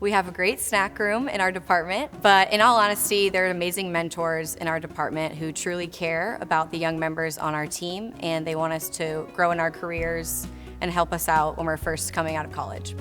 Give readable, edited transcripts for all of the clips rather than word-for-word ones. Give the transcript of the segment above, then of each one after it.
We have a great snack room in our department, but in all honesty, there are amazing mentors in our department who truly care about the young members on our team, and they want us to grow in our careers and help us out when we're first coming out of college.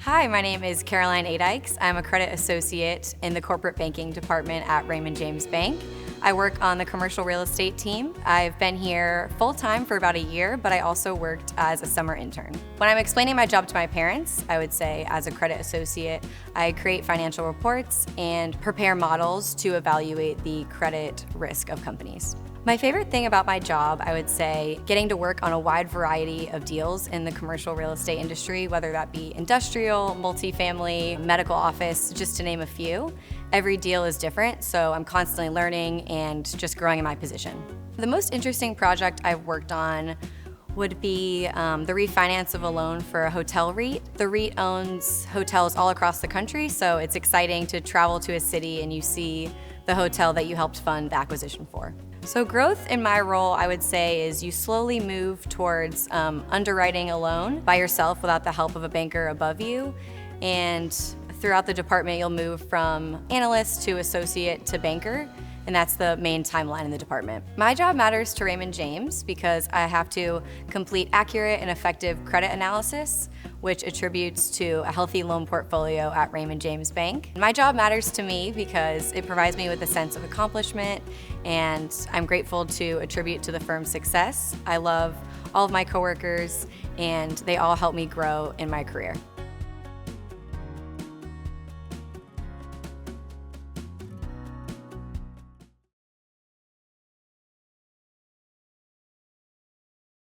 Hi, my name is Caroline Adikes. I'm a credit associate in the corporate banking department at Raymond James Bank. I work on the commercial real estate team. I've been here full-time for about a year, but I also worked as a summer intern. When I'm explaining my job to my parents, I would say as a credit associate, I create financial reports and prepare models to evaluate the credit risk of companies. My favorite thing about my job, I would say, getting to work on a wide variety of deals in the commercial real estate industry, whether that be industrial, multifamily, medical office, just to name a few. Every deal is different, so I'm constantly learning and just growing in my position. The most interesting project I've worked on would be the refinance of a loan for a hotel REIT. The REIT owns hotels all across the country, so it's exciting to travel to a city and you see the hotel that you helped fund the acquisition for. So growth in my role, I would say, is you slowly move towards underwriting a loan by yourself without the help of a banker above you. And throughout the department, you'll move from analyst to associate to banker. And that's the main timeline in the department. My job matters to Raymond James because I have to complete accurate and effective credit analysis, which attributes to a healthy loan portfolio at Raymond James Bank. My job matters to me because it provides me with a sense of accomplishment, and I'm grateful to attribute to the firm's success. I love all of my coworkers, and they all help me grow in my career.